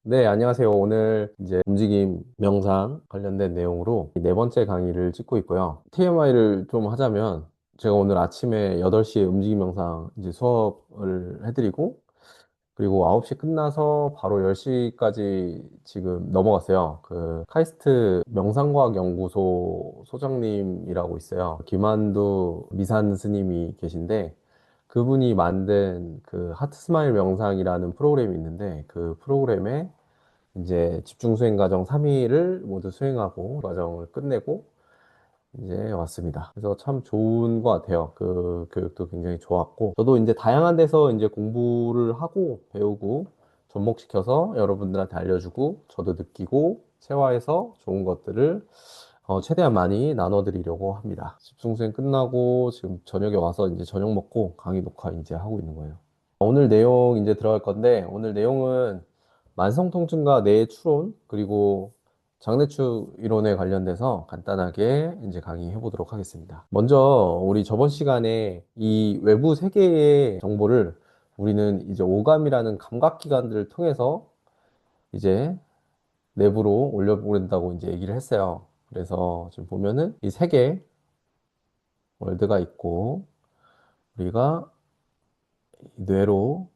네, 안녕하세요. 오늘 이제 움직임 명상 관련된 내용으로 네 번째 강의를 찍고 있고요. TMI를 좀 하자면 제가 오늘 아침에 8시에 움직임 명상 이제 수업을 해드리고 그리고 9시 끝나서 바로 10시까지 지금 넘어갔어요. 그 카이스트 명상과학연구소 소장님이라고 있어요. 김한두 미산 스님이 계신데 그분이 만든 그 하트 스마일 명상이라는 프로그램이 있는데 그 프로그램에 이제 집중 수행 과정 3일을 모두 수행하고 과정을 끝내고 이제 왔습니다. 그래서 참 좋은 것 같아요. 그 교육도 굉장히 좋았고 저도 이제 다양한 데서 이제 공부를 하고 배우고 접목시켜서 여러분들한테 알려주고 저도 느끼고 체화해서 좋은 것들을 최대한 많이 나눠드리려고 합니다. 집중 수행 끝나고 지금 저녁에 와서 이제 저녁 먹고 강의 녹화 이제 하고 있는 거예요. 오늘 내용 이제 들어갈 건데 오늘 내용은 만성통증과 뇌의 추론 그리고 장내추 이론에 관련돼서 간단하게 이제 강의해 보도록 하겠습니다. 먼저 우리 저번 시간에 이 외부 세계의 정보를 우리는 이제 오감이라는 감각기관들을 통해서 이제 내부로 올려보낸다고 이제 얘기를 했어요. 그래서 지금 보면은 이 세계 월드가 있고 우리가 뇌로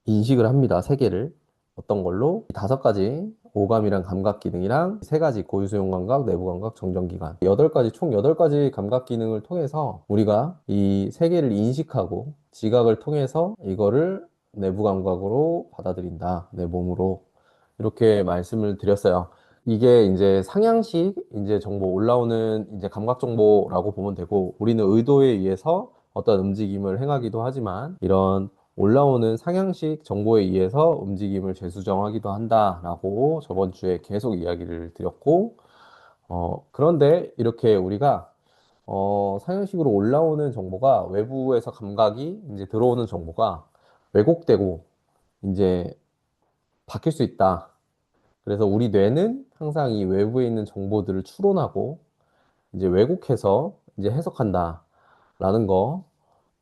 인식을 합니다. 세계를. 어떤 걸로? 5가지 오감이랑 감각 기능이랑 3가지 고유수용 감각, 내부 감각, 정전 기관. 8가지, 총 8가지 감각 기능을 통해서 우리가 이 세계를 인식하고 지각을 통해서 이거를 내부 감각으로 받아들인다. 내 몸으로. 이렇게 말씀을 드렸어요. 이게 이제 상향식 이제 정보 올라오는 이제 감각 정보라고 보면 되고 우리는 의도에 의해서 어떤 움직임을 행하기도 하지만 이런 올라오는 상향식 정보에 의해서 움직임을 재수정하기도 한다라고 저번 주에 계속 이야기를 드렸고, 그런데 이렇게 우리가, 상향식으로 올라오는 정보가 외부에서 감각이 이제 들어오는 정보가 왜곡되고 이제 바뀔 수 있다. 그래서 우리 뇌는 항상 이 외부에 있는 정보들을 추론하고 이제 왜곡해서 이제 해석한다라는 거,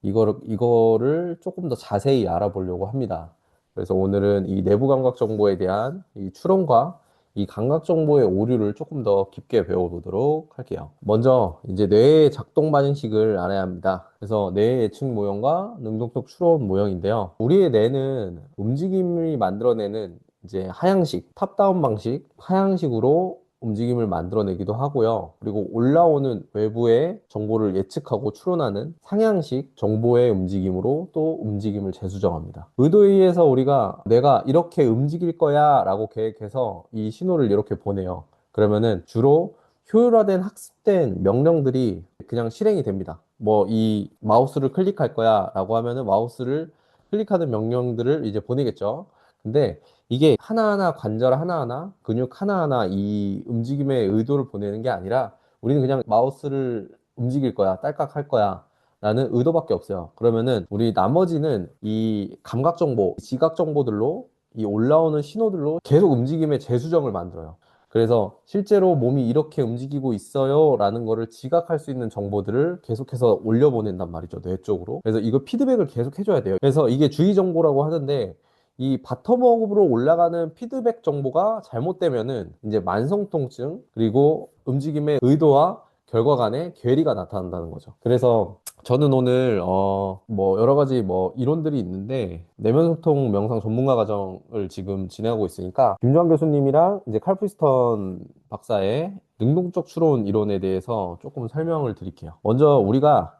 이거를 조금 더 자세히 알아보려고 합니다. 그래서 오늘은 이 내부 감각 정보에 대한 이 추론과 이 감각 정보의 오류를 조금 더 깊게 배워보도록 할게요. 먼저 이제 뇌의 작동 방식을 알아야 합니다. 그래서 뇌의 예측 모형과 능동적 추론 모형인데요. 우리의 뇌는 움직임을 만들어내는 이제 하향식, 탑다운 방식, 하향식으로 움직임을 만들어내기도 하고요. 그리고 올라오는 외부의 정보를 예측하고 추론하는 상향식 정보의 움직임으로 또 움직임을 재수정합니다. 의도에 의해서 우리가 내가 이렇게 움직일 거야 라고 계획해서 이 신호를 이렇게 보내요. 그러면은 주로 효율화된 학습된 명령들이 그냥 실행이 됩니다. 뭐 이 마우스를 클릭할 거야 라고 하면은 마우스를 클릭하는 명령들을 이제 보내겠죠. 근데 이게 하나하나 관절 하나하나 근육 하나하나 이 움직임의 의도를 보내는 게 아니라 우리는 그냥 마우스를 움직일 거야, 딸깍 할 거야 라는 의도밖에 없어요. 그러면은 우리 나머지는 이 감각 정보, 지각 정보들로 이 올라오는 신호들로 계속 움직임의 재수정을 만들어요. 그래서 실제로 몸이 이렇게 움직이고 있어요 라는 거를 지각할 수 있는 정보들을 계속해서 올려보낸단 말이죠, 뇌 쪽으로. 그래서 이거 피드백을 계속 해줘야 돼요. 그래서 이게 주의 정보라고 하는데 이 바텀업으로 올라가는 피드백 정보가 잘못되면은 이제 만성 통증 그리고 움직임의 의도와 결과 간의 괴리가 나타난다는 거죠. 그래서 저는 오늘 뭐 여러 가지 뭐 이론들이 있는데 내면 소통 명상 전문가 과정을 지금 진행하고 있으니까 김주환 교수님이랑 이제 칼 프리스턴 박사의 능동적 추론 이론에 대해서 조금 설명을 드릴게요. 먼저 우리가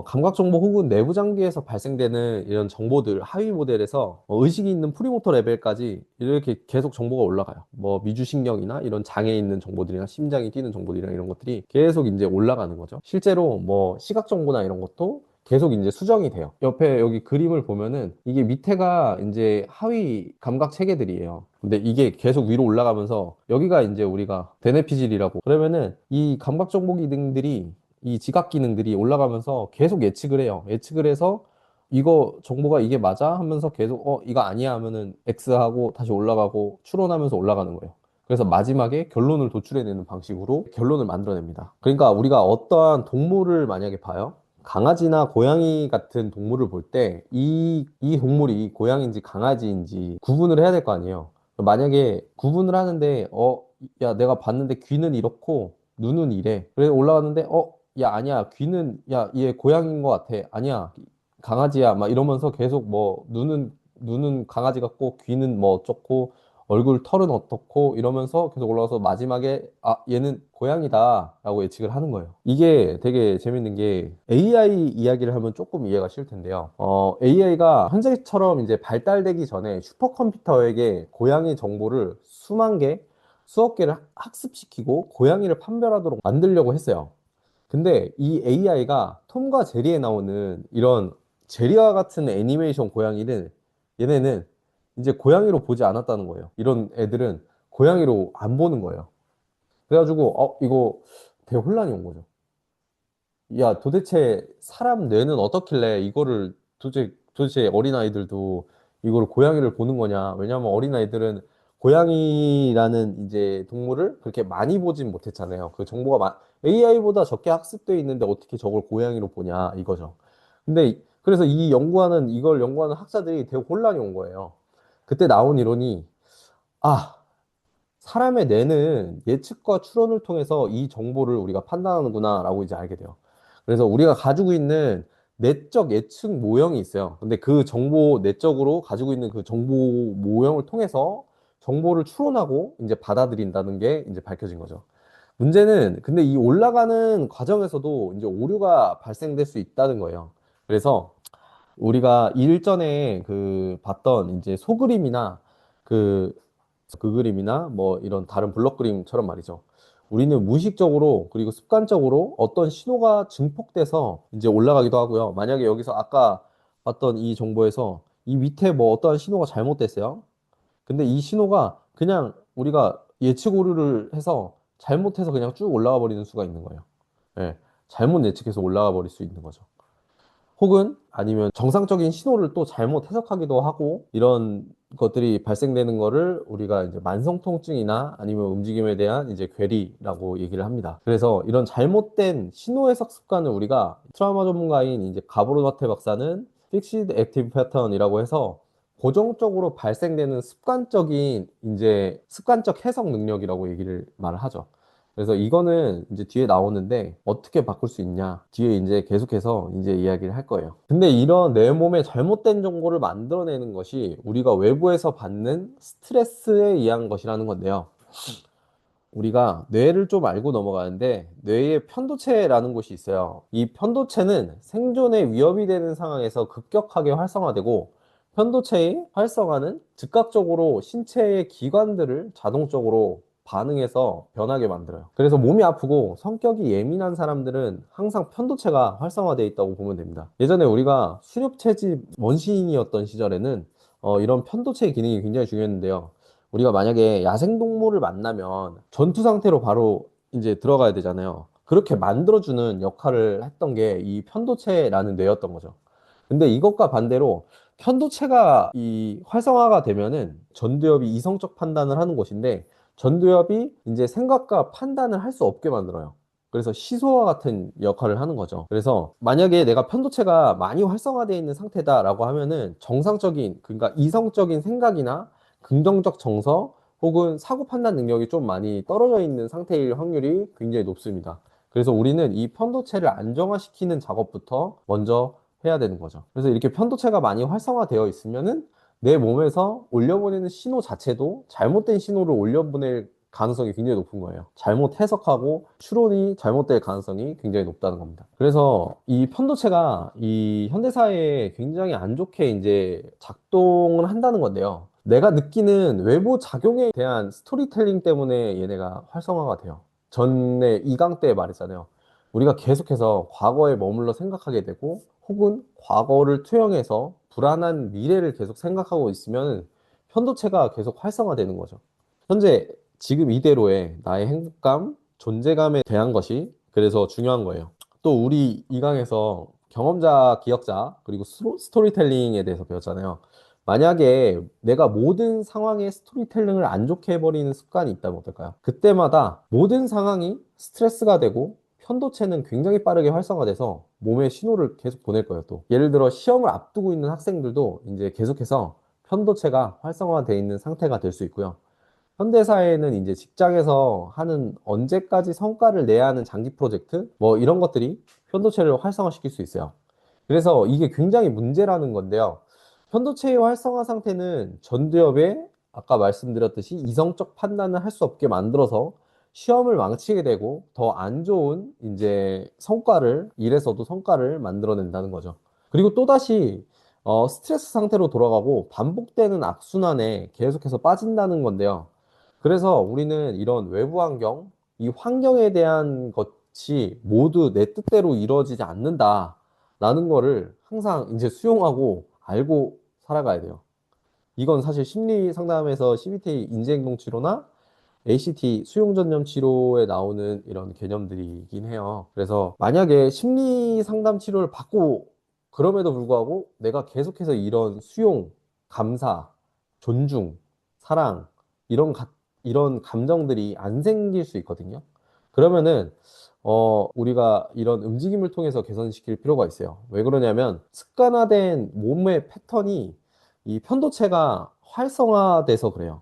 감각 정보 혹은 내부 장기에서 발생되는 이런 정보들, 하위 모델에서 의식이 있는 프리모터 레벨까지 이렇게 계속 정보가 올라가요. 뭐 미주신경이나 이런 장에 있는 정보들이나 심장이 뛰는 정보들이나 이런 것들이 계속 이제 올라가는 거죠. 실제로 뭐 시각 정보나 이런 것도 계속 이제 수정이 돼요. 옆에 여기 그림을 보면은 이게 밑에가 이제 하위 감각 체계들이에요. 근데 이게 계속 위로 올라가면서 여기가 이제 우리가 대뇌피질이라고 그러면은 이 감각 정보 기능들이 이 지각 기능들이 올라가면서 계속 예측을 해요. 예측을 해서 이거 정보가 이게 맞아? 하면서 계속 이거 아니야 하면은 X 하고 다시 올라가고 추론하면서 올라가는 거예요. 그래서 마지막에 결론을 도출해내는 방식으로 결론을 만들어냅니다. 그러니까 우리가 어떠한 동물을 만약에 봐요. 강아지나 고양이 같은 동물을 볼 때 이 동물이 고양인지 강아지인지 구분을 해야 될 거 아니에요. 만약에 구분을 하는데, 야, 내가 봤는데 귀는 이렇고, 눈은 이래. 그래서 올라갔는데, 야, 아니야. 귀는, 야, 얘 고양이인 것 같아. 아니야. 강아지야. 막 이러면서 계속 뭐, 눈은 강아지 같고, 귀는 뭐 어쩌고, 얼굴 털은 어떻고, 이러면서 계속 올라가서 마지막에, 아, 얘는 고양이다. 라고 예측을 하는 거예요. 이게 되게 재밌는 게, AI 이야기를 하면 조금 이해가 쉬울 텐데요. AI가 현재처럼 이제 발달되기 전에 슈퍼컴퓨터에게 고양이 정보를 수만 개, 수억 개를 학습시키고 고양이를 판별하도록 만들려고 했어요. 근데 이 AI가 톰과 제리에 나오는 이런 제리와 같은 애니메이션 고양이는 얘네는 이제 고양이로 보지 않았다는 거예요. 이런 애들은 고양이로 안 보는 거예요. 그래가지고 이거 되게 혼란이 온 거죠. 야, 도대체 사람 뇌는 어떻길래 이거를 도대체 어린아이들도 이거를 고양이를 보는 거냐? 왜냐면 어린아이들은 고양이라는 이제 동물을 그렇게 많이 보진 못했잖아요. 그 정보가 AI보다 적게 학습돼 있는데 어떻게 저걸 고양이로 보냐 이거죠. 근데 그래서 이걸 연구하는 학자들이 되게 혼란이 온 거예요. 그때 나온 이론이 아, 사람의 뇌는 예측과 추론을 통해서 이 정보를 우리가 판단하는구나라고 이제 알게 돼요. 그래서 우리가 가지고 있는 내적 예측 모형이 있어요. 근데 그 정보, 내적으로 가지고 있는 그 정보 모형을 통해서 정보를 추론하고 이제 받아들인다는 게 이제 밝혀진 거죠. 문제는 근데 이 올라가는 과정에서도 이제 오류가 발생될 수 있다는 거예요. 그래서 우리가 일전에 그 봤던 이제 소그림이나 그 그림이나 뭐 이런 다른 블록 그림처럼 말이죠. 우리는 무의식적으로 그리고 습관적으로 어떤 신호가 증폭돼서 이제 올라가기도 하고요. 만약에 여기서 아까 봤던 이 정보에서 이 밑에 뭐 어떠한 신호가 잘못됐어요. 근데 이 신호가 그냥 우리가 예측 오류를 해서 잘못해서 그냥 쭉 올라가 버리는 수가 있는 거예요. 예. 잘못 예측해서 올라가 버릴 수 있는 거죠. 혹은 아니면 정상적인 신호를 또 잘못 해석하기도 하고 이런 것들이 발생되는 거를 우리가 이제 만성 통증이나 아니면 움직임에 대한 이제 괴리라고 얘기를 합니다. 그래서 이런 잘못된 신호 해석 습관을 우리가 트라우마 전문가인 이제 가브로나테 박사는 픽시드 액티브 패턴이라고 해서 고정적으로 발생되는 습관적인 이제 습관적 해석 능력이라고 얘기를 말을 하죠. 그래서 이거는 이제 뒤에 나오는데 어떻게 바꿀 수 있냐 뒤에 이제 계속해서 이제 이야기를 할 거예요. 근데 이런 내 몸에 잘못된 정보를 만들어내는 것이 우리가 외부에서 받는 스트레스에 의한 것이라는 건데요. 우리가 뇌를 좀 알고 넘어가는데 뇌의 편도체라는 곳이 있어요. 이 편도체는 생존에 위협이 되는 상황에서 급격하게 활성화되고 편도체의 활성화는 즉각적으로 신체의 기관들을 자동적으로 반응해서 변하게 만들어요. 그래서 몸이 아프고 성격이 예민한 사람들은 항상 편도체가 활성화되어 있다고 보면 됩니다. 예전에 우리가 수렵채집 원시인이었던 시절에는 이런 편도체 기능이 굉장히 중요했는데요. 우리가 만약에 야생동물을 만나면 전투 상태로 바로 이제 들어가야 되잖아요. 그렇게 만들어주는 역할을 했던 게 이 편도체라는 뇌였던 거죠. 근데 이것과 반대로 편도체가 이 활성화가 되면은 전두엽이 이성적 판단을 하는 곳인데 전두엽이 이제 생각과 판단을 할 수 없게 만들어요. 그래서 시소와 같은 역할을 하는 거죠. 그래서 만약에 내가 편도체가 많이 활성화되어 있는 상태다라고 하면은 정상적인, 그러니까 이성적인 생각이나 긍정적 정서 혹은 사고 판단 능력이 좀 많이 떨어져 있는 상태일 확률이 굉장히 높습니다. 그래서 우리는 이 편도체를 안정화시키는 작업부터 먼저 해야 되는 거죠. 그래서 이렇게 편도체가 많이 활성화되어 있으면은 내 몸에서 올려보내는 신호 자체도 잘못된 신호를 올려보낼 가능성이 굉장히 높은 거예요. 잘못 해석하고 추론이 잘못될 가능성이 굉장히 높다는 겁니다. 그래서 이 편도체가 이 현대사회에 굉장히 안 좋게 이제 작동을 한다는 건데요. 내가 느끼는 외부 작용에 대한 스토리텔링 때문에 얘네가 활성화가 돼요. 전에 2강 때 말했잖아요. 우리가 계속해서 과거에 머물러 생각하게 되고 혹은 과거를 투영해서 불안한 미래를 계속 생각하고 있으면 편도체가 계속 활성화되는 거죠. 현재 지금 이대로의 나의 행복감, 존재감에 대한 것이 그래서 중요한 거예요. 또 우리 이 강에서 경험자, 기억자, 그리고 스토리텔링에 대해서 배웠잖아요. 만약에 내가 모든 상황에 스토리텔링을 안 좋게 해버리는 습관이 있다면 어떨까요? 그때마다 모든 상황이 스트레스가 되고 편도체는 굉장히 빠르게 활성화돼서 몸에 신호를 계속 보낼 거예요, 또. 예를 들어 시험을 앞두고 있는 학생들도 이제 계속해서 편도체가 활성화되어 있는 상태가 될 수 있고요. 현대사회는 이제 직장에서 하는 언제까지 성과를 내야 하는 장기 프로젝트, 뭐 이런 것들이 편도체를 활성화시킬 수 있어요. 그래서 이게 굉장히 문제라는 건데요. 편도체의 활성화 상태는 전두엽에 아까 말씀드렸듯이 이성적 판단을 할 수 없게 만들어서 시험을 망치게 되고 더 안 좋은 이제 성과를, 일에서도 성과를 만들어낸다는 거죠. 그리고 또다시 스트레스 상태로 돌아가고 반복되는 악순환에 계속해서 빠진다는 건데요. 그래서 우리는 이런 외부 환경, 이 환경에 대한 것이 모두 내 뜻대로 이루어지지 않는다라는 거를 항상 이제 수용하고 알고 살아가야 돼요. 이건 사실 심리 상담에서 CBT 인지행동 치료나 ACT 수용전념 치료에 나오는 이런 개념들이긴 해요. 그래서 만약에 심리 상담 치료를 받고 그럼에도 불구하고 내가 계속해서 이런 수용, 감사, 존중, 사랑 이런 감정들이 안 생길 수 있거든요. 그러면은 우리가 이런 움직임을 통해서 개선시킬 필요가 있어요. 왜 그러냐면 습관화된 몸의 패턴이 이 편도체가 활성화돼서 그래요.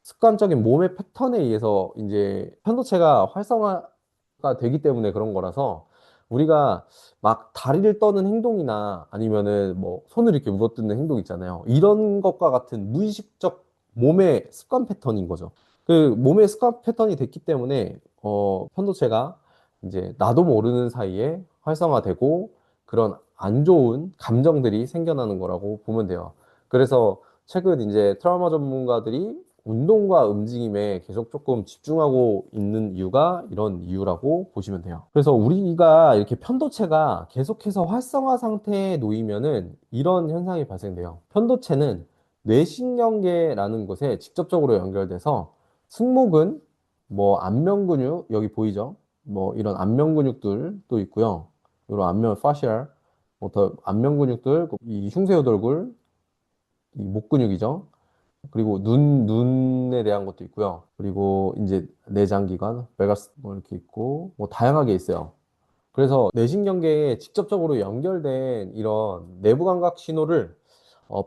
습관적인 몸의 패턴에 의해서 이제 편도체가 활성화가 되기 때문에 그런 거라서 우리가 막 다리를 떠는 행동이나 아니면은 뭐 손을 이렇게 물어뜯는 행동 있잖아요. 이런 것과 같은 무의식적 몸의 습관 패턴인 거죠. 그 몸의 습관 패턴이 됐기 때문에 편도체가 이제 나도 모르는 사이에 활성화되고 그런 안 좋은 감정들이 생겨나는 거라고 보면 돼요. 그래서 최근 이제 트라우마 전문가들이 운동과 움직임에 계속 조금 집중하고 있는 이유가 이런 이유라고 보시면 돼요. 그래서 우리가 이렇게 편도체가 계속해서 활성화 상태에 놓이면은 이런 현상이 발생돼요. 편도체는 뇌신경계라는 곳에 직접적으로 연결돼서 승모근, 뭐 안면근육 여기 보이죠? 뭐 이런 안면근육들도 있고요. 이런 안면 파시알, 뭐더 안면근육들, 이 흉쇄요돌굴, 이 목근육이죠. 그리고 눈에 대한 것도 있고요. 그리고 이제 내장기관, 베가스 뭐 이렇게 있고, 뭐 다양하게 있어요. 그래서 뇌신경계에 직접적으로 연결된 이런 내부 감각 신호를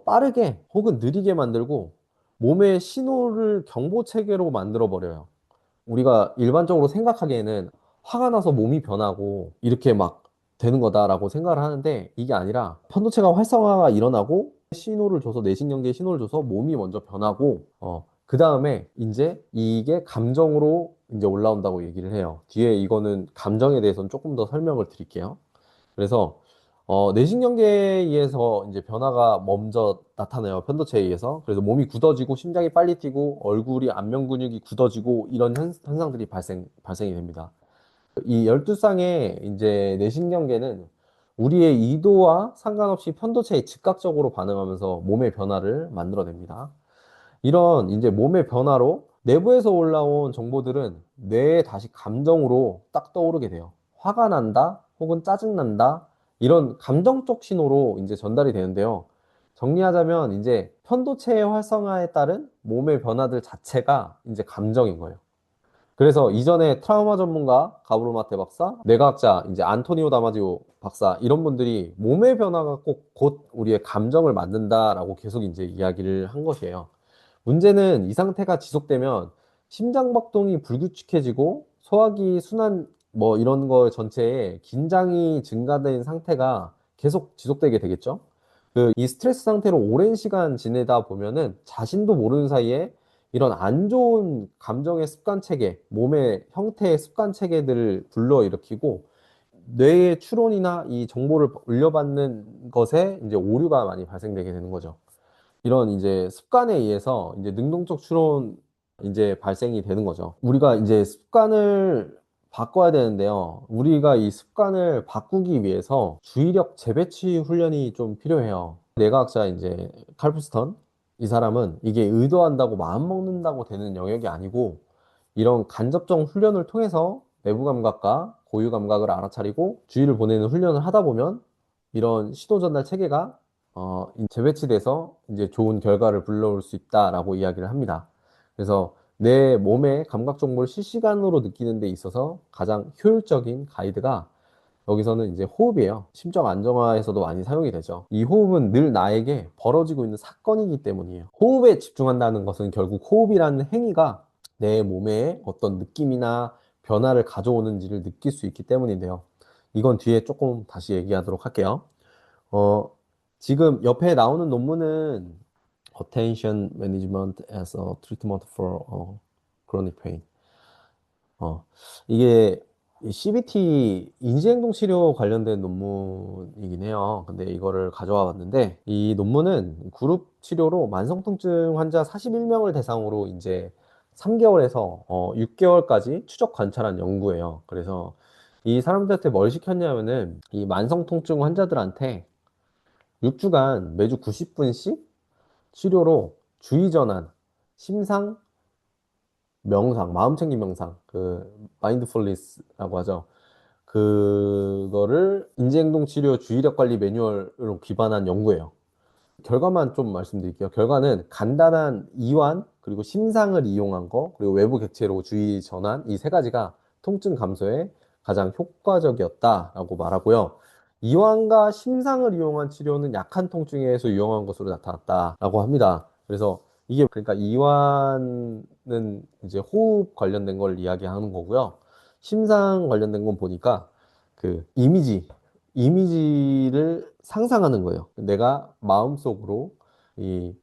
빠르게 혹은 느리게 만들고 몸의 신호를 경보 체계로 만들어 버려요. 우리가 일반적으로 생각하기에는 화가 나서 몸이 변하고 이렇게 막 되는 거다라고 생각을 하는데 이게 아니라 편도체가 활성화가 일어나고 신호를 줘서 뇌신경계에 신호를 줘서 몸이 먼저 변하고 그 다음에 이제 이게 감정으로 이제 올라온다고 얘기를 해요. 뒤에 이거는 감정에 대해서는 조금 더 설명을 드릴게요. 그래서 뇌신경계에 의해서 이제 변화가 먼저 나타나요. 편도체에 의해서. 그래서 몸이 굳어지고 심장이 빨리 뛰고 얼굴이 안면 근육이 굳어지고 이런 현상들이 발생이 됩니다. 이 12쌍의 이제 뇌신경계는 우리의 의도와 상관없이 편도체에 즉각적으로 반응하면서 몸의 변화를 만들어냅니다. 이런 이제 몸의 변화로 내부에서 올라온 정보들은 뇌에 다시 감정으로 딱 떠오르게 돼요. 화가 난다, 혹은 짜증난다, 이런 감정적 신호로 이제 전달이 되는데요. 정리하자면 이제 편도체의 활성화에 따른 몸의 변화들 자체가 이제 감정인 거예요. 그래서 이전에 트라우마 전문가 가브로마테 박사, 뇌과학자 이제 안토니오 다마지오 박사 이런 분들이 몸의 변화가 꼭 곧 우리의 감정을 만든다라고 계속 이제 이야기를 한 것이에요. 문제는 이 상태가 지속되면 심장박동이 불규칙해지고 소화기 순환 뭐 이런 거 전체에 긴장이 증가된 상태가 계속 지속되게 되겠죠. 이 스트레스 상태로 오랜 시간 지내다 보면은 자신도 모르는 사이에 이런 안 좋은 감정의 습관 체계, 몸의 형태의 습관 체계들을 불러일으키고 뇌의 추론이나 이 정보를 올려받는 것에 이제 오류가 많이 발생되게 되는 거죠. 이런 이제 습관에 의해서 이제 능동적 추론 이제 발생이 되는 거죠. 우리가 이제 습관을 바꿔야 되는데요. 우리가 이 습관을 바꾸기 위해서 주의력 재배치 훈련이 좀 필요해요. 뇌과학자 이제 칼프스턴 이 사람은 이게 의도한다고 마음 먹는다고 되는 영역이 아니고 이런 간접적 훈련을 통해서 내부 감각과 고유 감각을 알아차리고 주의를 보내는 훈련을 하다 보면 이런 신호 전달 체계가 재배치돼서 이제 좋은 결과를 불러올 수 있다라고 이야기를 합니다. 그래서 내 몸의 감각 정보를 실시간으로 느끼는 데 있어서 가장 효율적인 가이드가 여기서는 이제 호흡이에요. 심적 안정화에서도 많이 사용이 되죠. 이 호흡은 늘 나에게 벌어지고 있는 사건이기 때문이에요. 호흡에 집중한다는 것은 결국 호흡이라는 행위가 내 몸에 어떤 느낌이나 변화를 가져오는지를 느낄 수 있기 때문인데요. 이건 뒤에 조금 다시 얘기하도록 할게요. 어, 지금 옆에 나오는 논문은 Attention Management as a Treatment for Chronic Pain. 이게 CBT 인지행동 치료 관련된 논문이긴 해요. 근데 이거를 가져와 봤는데 이 논문은 그룹 치료로 만성통증 환자 41명을 대상으로 이제 3개월에서 6개월까지 추적 관찰한 연구예요. 그래서 이 사람들한테 뭘 시켰냐면은 이 만성통증 환자들한테 6주간 매주 90분씩 치료로 주의전환, 심상, 명상, 마음챙김 명상, 그 마인드풀니스라고 하죠. 그거를 인지행동 치료 주의력 관리 매뉴얼로 기반한 연구예요. 결과만 좀 말씀드릴게요. 결과는 간단한 이완, 그리고 심상을 이용한 거, 그리고 외부 객체로 주의 전환, 이 세 가지가 통증 감소에 가장 효과적이었다라고 말하고요. 이완과 심상을 이용한 치료는 약한 통증에서 유용한 것으로 나타났다라고 합니다. 그래서 이게 그러니까 이완은 이제 호흡 관련된 걸 이야기하는 거고요. 심상 관련된 건 보니까 그 이미지를 상상하는 거예요. 내가 마음속으로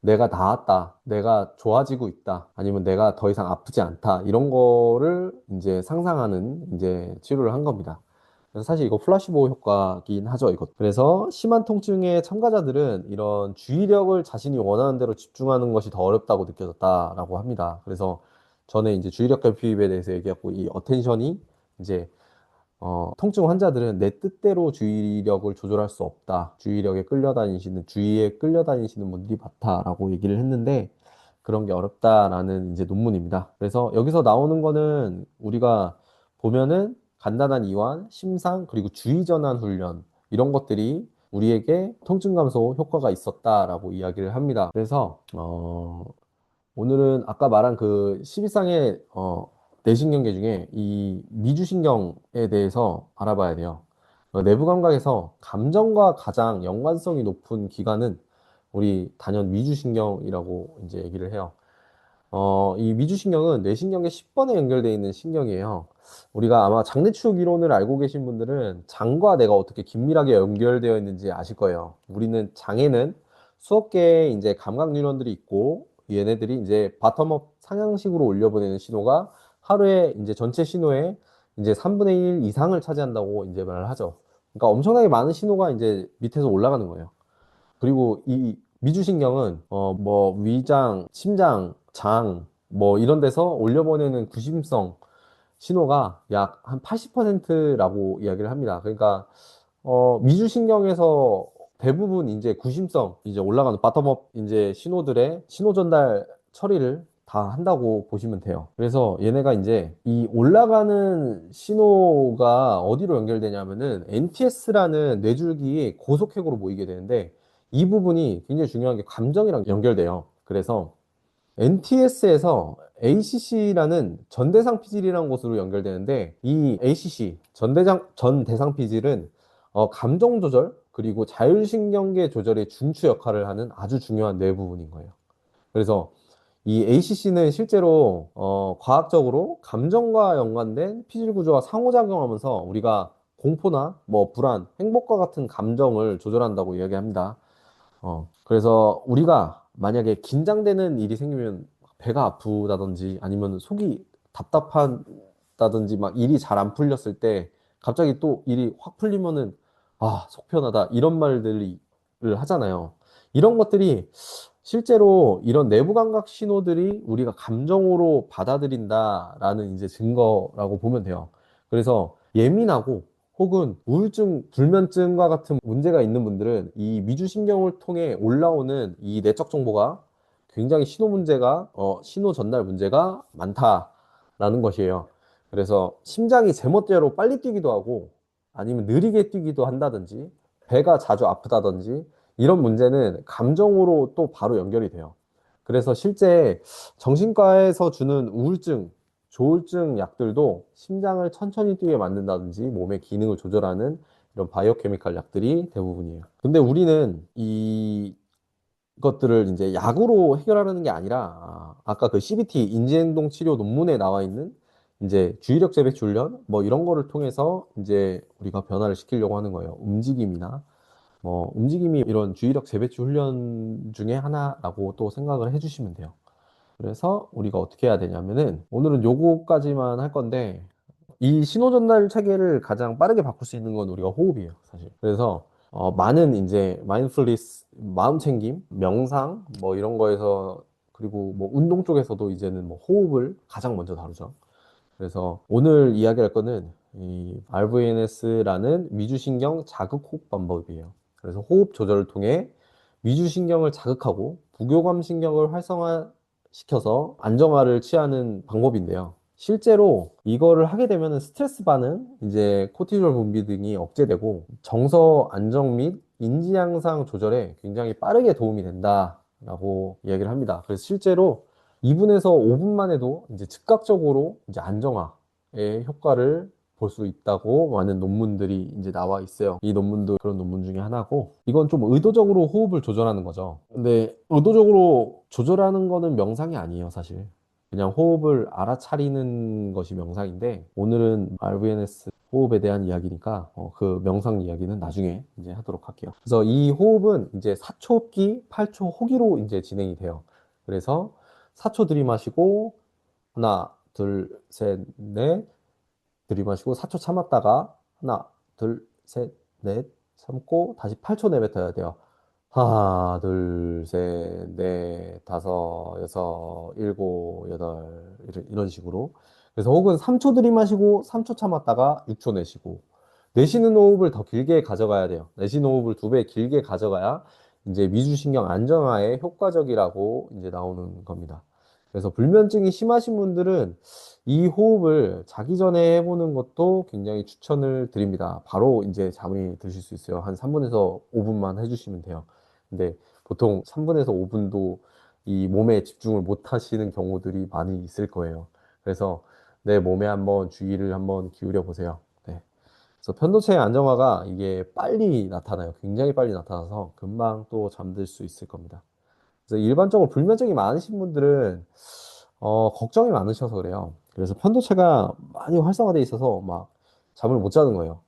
내가 나았다, 내가 좋아지고 있다, 아니면 내가 더 이상 아프지 않다, 이런 거를 이제 상상하는 이제 치료를 한 겁니다. 그래서 사실 이거 플라시보 효과긴 하죠, 이것. 그래서 심한 통증의 참가자들은 이런 주의력을 자신이 원하는 대로 집중하는 것이 더 어렵다고 느껴졌다라고 합니다. 그래서 전에 이제 주의력 결핍에 대해서 얘기했고, 이 어텐션이 이제 통증 환자들은 내 뜻대로 주의력을 조절할 수 없다. 주의에 끌려다니시는 분들이 많다라고 얘기를 했는데, 그런 게 어렵다라는 이제 논문입니다. 그래서 여기서 나오는 거는 우리가 보면은 간단한 이완, 심상, 그리고 주의 전환 훈련, 이런 것들이 우리에게 통증 감소 효과가 있었다라고 이야기를 합니다. 그래서, 오늘은 아까 말한 그 12쌍의 내신경계 중에 이 미주신경에 대해서 알아봐야 돼요. 내부 감각에서 감정과 가장 연관성이 높은 기관은 우리 단연 미주신경이라고 이제 얘기를 해요. 이 미주신경은 뇌신경계 10번에 연결되어 있는 신경이에요. 우리가 아마 장내추억 이론을 알고 계신 분들은 장과 뇌가 어떻게 긴밀하게 연결되어 있는지 아실 거예요. 우리는 장에는 수억 개의 이제 감각 뉴런들이 있고, 얘네들이 이제 바텀업 상향식으로 올려보내는 신호가 하루에 이제 전체 신호의 이제 3분의 1 이상을 차지한다고 이제 말을 하죠. 그러니까 엄청나게 많은 신호가 이제 밑에서 올라가는 거예요. 그리고 이 미주신경은 뭐 위장, 심장, 장 뭐 이런 데서 올려보내는 구심성 신호가 약 한 80%라고 이야기를 합니다. 그러니까 미주신경에서 대부분 이제 구심성 이제 올라가는 바텀업 이제 신호들의 신호 전달 처리를 다 한다고 보시면 돼요. 그래서 얘네가 이제 이 올라가는 신호가 어디로 연결되냐면은 NTS라는 뇌줄기 고속획으로 모이게 되는데, 이 부분이 굉장히 중요한 게 감정이랑 연결돼요. 그래서 NTS에서 ACC라는 전대상 피질이라는 곳으로 연결되는데, 이 ACC 전대상 피질은 감정 조절 그리고 자율신경계 조절의 중추 역할을 하는 아주 중요한 뇌 부분인 거예요. 그래서 이 ACC는 실제로 과학적으로 감정과 연관된 피질 구조와 상호작용하면서 우리가 공포나 뭐 불안, 행복과 같은 감정을 조절한다고 이야기합니다. 그래서 우리가 만약에 긴장되는 일이 생기면 배가 아프다든지 아니면 속이 답답하다든지 막 일이 잘 안 풀렸을 때 갑자기 또 일이 확 풀리면은 속 편하다, 이런 말들을 하잖아요. 이런 것들이 실제로 이런 내부 감각 신호들이 우리가 감정으로 받아들인다라는 이제 증거라고 보면 돼요. 그래서 예민하고 혹은 우울증, 불면증과 같은 문제가 있는 분들은 이 미주신경을 통해 올라오는 이 내적 정보가 굉장히 신호 전달 문제가 많다라는 것이에요. 그래서 심장이 제멋대로 빨리 뛰기도 하고 아니면 느리게 뛰기도 한다든지 배가 자주 아프다든지 이런 문제는 감정으로 또 바로 연결이 돼요. 그래서 실제 정신과에서 주는 우울증, 조울증 약들도 심장을 천천히 뛰게 만든다든지 몸의 기능을 조절하는 이런 바이오케미칼 약들이 대부분이에요. 근데 우리는 이것들을 이제 약으로 해결하려는 게 아니라 아까 그 CBT 인지행동 치료 논문에 나와 있는 이제 주의력 재배치 훈련 뭐 이런 거를 통해서 이제 우리가 변화를 시키려고 하는 거예요. 움직임이나 뭐 움직임이 이런 주의력 재배치 훈련 중에 하나라고 또 생각을 해주시면 돼요. 그래서 우리가 어떻게 해야 되냐면은 오늘은 요거까지만 할 건데 이 신호 전달 체계를 가장 빠르게 바꿀 수 있는 건 우리가 호흡이에요, 사실. 그래서 많은 이제 마인드풀니스, 마음 챙김, 명상 뭐 이런 거에서 그리고 뭐 운동 쪽에서도 이제는 뭐 호흡을 가장 먼저 다루죠. 그래서 오늘 이야기할 거는 이 RVNS라는 위주신경 자극 호흡 방법이에요. 그래서 호흡 조절을 통해 위주신경을 자극하고 부교감 신경을 활성화시켜서 안정화를 취하는 방법인데요. 실제로 이거를 하게 되면 스트레스 반응, 이제 코티졸 분비 등이 억제되고 정서 안정 및 인지 향상 조절에 굉장히 빠르게 도움이 된다라고 이야기를 합니다. 그래서 실제로 2분에서 5분만 해도 이제 즉각적으로 이제 안정화의 효과를 볼 수 있다고 많은 논문들이 이제 나와 있어요. 이 논문도 그런 논문 중에 하나고, 이건 좀 의도적으로 호흡을 조절하는 거죠. 근데 의도적으로 조절하는 거는 명상이 아니에요, 사실. 그냥 호흡을 알아차리는 것이 명상인데, 오늘은 RVNS 호흡에 대한 이야기니까 그 명상 이야기는 나중에 이제 하도록 할게요. 그래서 이 호흡은 이제 4초 흡기, 8초 호기로 이제 진행이 돼요. 그래서 4초 들이마시고 하나, 둘, 셋, 넷 들이마시고 4초 참았다가 하나, 둘, 셋, 넷 참고 다시 8초 내뱉어야 돼요. 하나, 둘, 셋, 넷, 다섯, 여섯, 일곱, 여덟 이런 식으로. 그래서 혹은 3초 들이마시고 3초 참았다가 6초 내쉬고 내쉬는 호흡을 더 길게 가져가야 돼요. 내쉬는 호흡을 2배 길게 가져가야 이제 미주신경 안정화에 효과적이라고 이제 나오는 겁니다. 그래서 불면증이 심하신 분들은 이 호흡을 자기 전에 해보는 것도 굉장히 추천을 드립니다. 바로 이제 잠이 드실 수 있어요. 한 3분에서 5분만 해주시면 돼요. 근데 보통 3분에서 5분도 이 몸에 집중을 못 하시는 경우들이 많이 있을 거예요. 그래서 내 몸에 한번 주의를 한번 기울여 보세요. 네. 그래서 편도체의 안정화가 이게 빨리 나타나요. 굉장히 빨리 나타나서 금방 또 잠들 수 있을 겁니다. 그래서 일반적으로 불면증이 많으신 분들은 걱정이 많으셔서 그래요. 그래서 편도체가 많이 활성화돼 있어서 막 잠을 못 자는 거예요.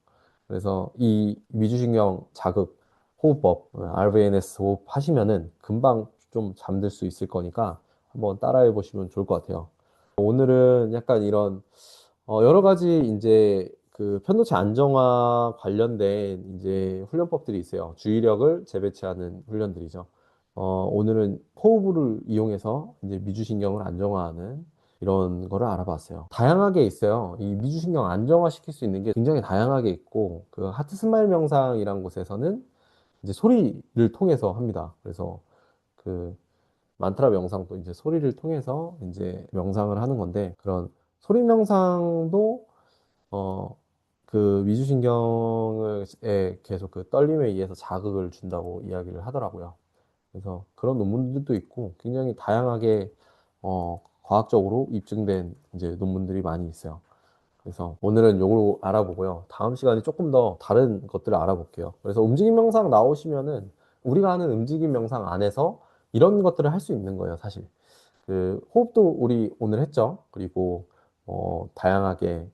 그래서 이 위주신경 자극 호흡법, RVNS 호흡 하시면은 금방 좀 잠들 수 있을 거니까 한번 따라해 보시면 좋을 것 같아요. 오늘은 약간 이런 여러 가지 이제 그 편도체 안정화 관련된 이제 훈련법들이 있어요. 주의력을 재배치하는 훈련들이죠. 오늘은 호흡을 이용해서 이제 미주신경을 안정화하는 이런 거를 알아봤어요. 다양하게 있어요. 이 미주신경 안정화시킬 수 있는 게 굉장히 다양하게 있고, 그 하트 스마일 명상이란 곳에서는 이제 소리를 통해서 합니다. 그래서 그 만트라 명상도 이제 소리를 통해서 이제 명상을 하는 건데, 그런 소리 명상도 어, 그 미주신경에 계속 그 떨림에 의해서 자극을 준다고 이야기를 하더라고요. 그래서 그런 논문들도 있고 굉장히 다양하게 과학적으로 입증된 이제 논문들이 많이 있어요. 그래서 오늘은 요거 알아보고요. 다음 시간에 조금 더 다른 것들을 알아볼게요. 그래서 움직임 명상 나오시면은 우리가 하는 움직임 명상 안에서 이런 것들을 할 수 있는 거예요, 사실. 그 호흡도 우리 오늘 했죠. 그리고 다양하게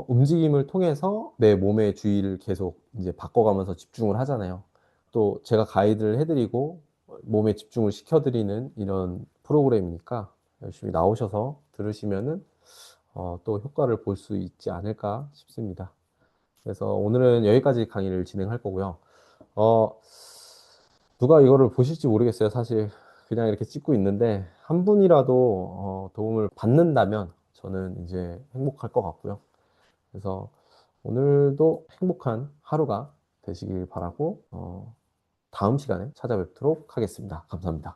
움직임을 통해서 내 몸의 주의를 계속 이제 바꿔가면서 집중을 하잖아요. 또 제가 가이드를 해드리고 몸에 집중을 시켜드리는 이런 프로그램이니까 열심히 나오셔서 들으시면은 또 효과를 볼 수 있지 않을까 싶습니다. 그래서 오늘은 여기까지 강의를 진행할 거고요. 어, 누가 이거를 보실지 모르겠어요. 사실 그냥 이렇게 찍고 있는데 한 분이라도 도움을 받는다면 저는 이제 행복할 것 같고요. 그래서 오늘도 행복한 하루가 되시길 바라고 다음 시간에 찾아뵙도록 하겠습니다. 감사합니다.